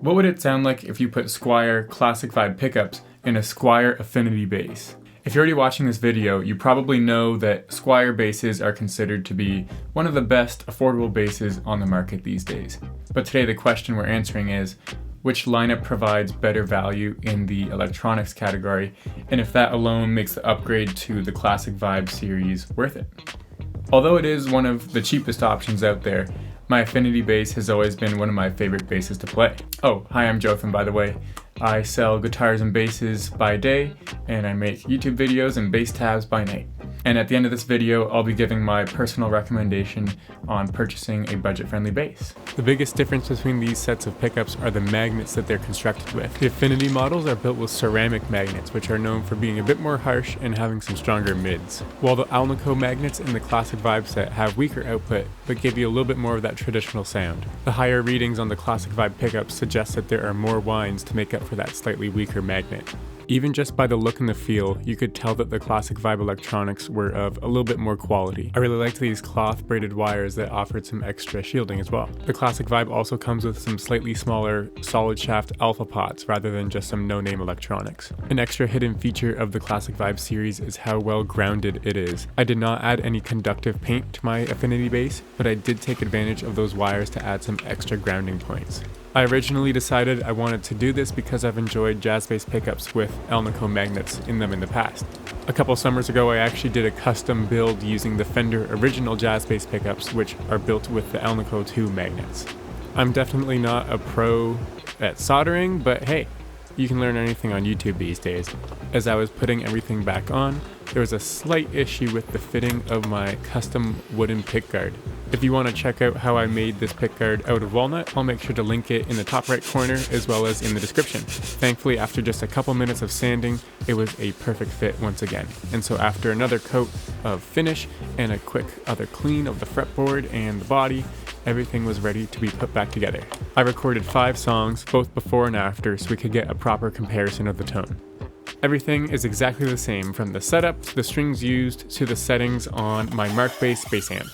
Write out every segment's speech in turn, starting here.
What would it sound like if you put Squier classic vibe pickups in a Squier Affinity bass? If you're already watching this video, you probably know that Squier basses are considered to be one of the best affordable basses on the market these days. But today the question we're answering is, which lineup provides better value in the electronics category, and if that alone makes the upgrade to the Classic Vibe series worth it? Although it is one of the cheapest options out there, my Affinity bass has always been one of my favorite basses to play. Oh, hi, I'm Jotham, by the way. I sell guitars and basses by day, and I make YouTube videos and bass tabs by night. And at the end of this video, I'll be giving my personal recommendation on purchasing a budget-friendly bass. The biggest difference between these sets of pickups are the magnets that they're constructed with. The Affinity models are built with ceramic magnets, which are known for being a bit more harsh and having some stronger mids, while the Alnico magnets in the Classic Vibe set have weaker output, but give you a little bit more of that traditional sound. The higher readings on the Classic Vibe pickups suggest that there are more winds to make up for that slightly weaker magnet. Even just by the look and the feel, you could tell that the Classic Vibe electronics were of a little bit more quality. I really liked these cloth braided wires that offered some extra shielding as well. The Classic Vibe also comes with some slightly smaller solid shaft alpha pots rather than just some no-name electronics. An extra hidden feature of the Classic Vibe series is how well grounded it is. I did not add any conductive paint to my Affinity bass, but I did take advantage of those wires to add some extra grounding points. I originally decided I wanted to do this because I've enjoyed jazz bass pickups with Alnico magnets in them in the past. A couple summers ago, I actually did a custom build using the Fender original jazz bass pickups, which are built with the Alnico 2 magnets. I'm definitely not a pro at soldering, but hey, you can learn anything on YouTube these days. As I was putting everything back on, there was a slight issue with the fitting of my custom wooden pickguard. If you want to check out how I made this pickguard out of walnut, I'll make sure to link it in the top right corner as well as in the description. Thankfully, after just a couple minutes of sanding, it was a perfect fit once again. And so after another coat of finish and a quick other clean of the fretboard and the body, everything was ready to be put back together. I recorded 5 songs, both before and after, so we could get a proper comparison of the tone. Everything is exactly the same, from the setup to the strings used to the settings on my Mark bass bass amp.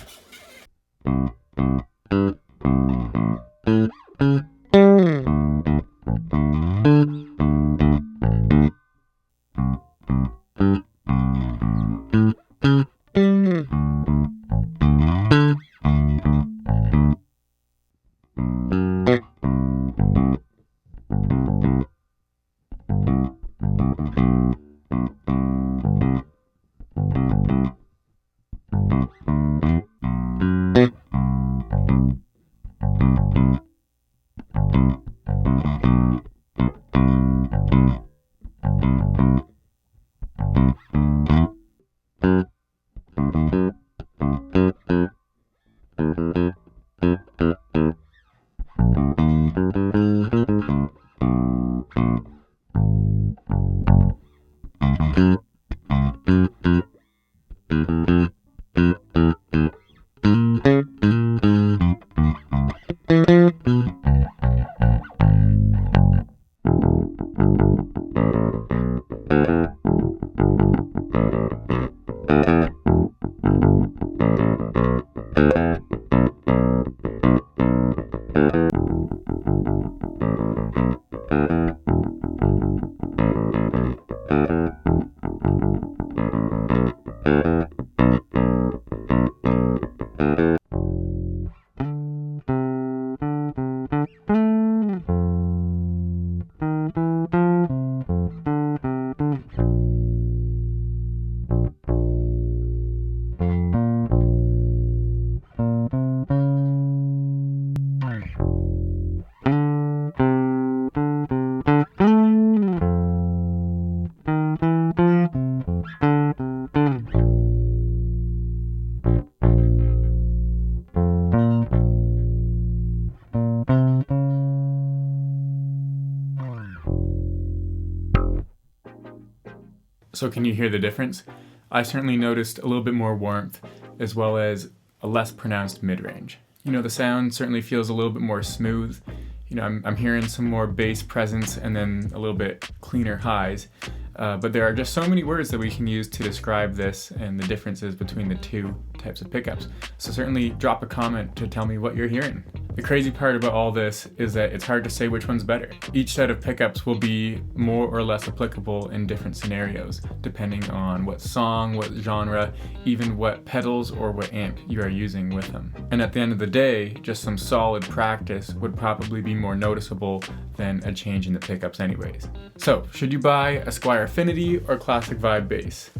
So can you hear the difference? I certainly noticed a little bit more warmth as well as a less pronounced mid-range. You know, the sound certainly feels a little bit more smooth. You know, I'm hearing some more bass presence and then a little bit cleaner highs. But there are just so many words that we can use to describe this and the differences between the two types of pickups. So certainly drop a comment to tell me what you're hearing. The crazy part about all this is that it's hard to say which one's better. Each set of pickups will be more or less applicable in different scenarios, depending on what song, what genre, even what pedals or what amp you are using with them. And at the end of the day, just some solid practice would probably be more noticeable than a change in the pickups anyways. So, should you buy a Squier Affinity or Classic Vibe bass?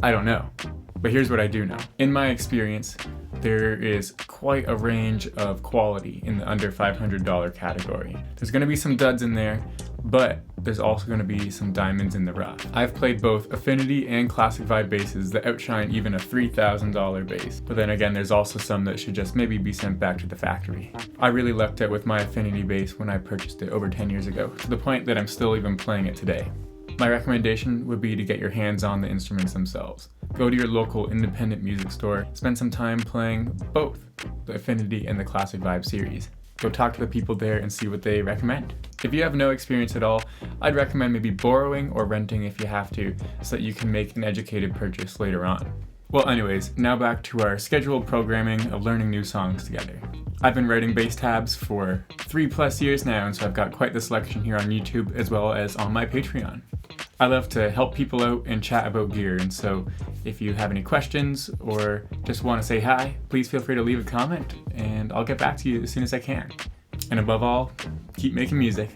I don't know, but here's what I do know. In my experience, there is quite a range of quality in the under $500 category. There's going to be some duds in there, but there's also going to be some diamonds in the rough. I've played both Affinity and Classic Vibe basses that outshine even a $3,000 bass, but then again there's also some that should just maybe be sent back to the factory. I really lucked out with my Affinity bass when I purchased it over 10 years ago, to the point that I'm still even playing it today. My recommendation would be to get your hands on the instruments themselves. Go to your local independent music store, spend some time playing both the Affinity and the Classic Vibe series. Go talk to the people there and see what they recommend. If you have no experience at all, I'd recommend maybe borrowing or renting if you have to, so that you can make an educated purchase later on. Well anyways, now back to our scheduled programming of learning new songs together. I've been writing bass tabs for 3+ years now, and so I've got quite the selection here on YouTube as well as on my Patreon. I love to help people out and chat about gear, and so if you have any questions or just want to say hi, please feel free to leave a comment and I'll get back to you as soon as I can. And above all, keep making music.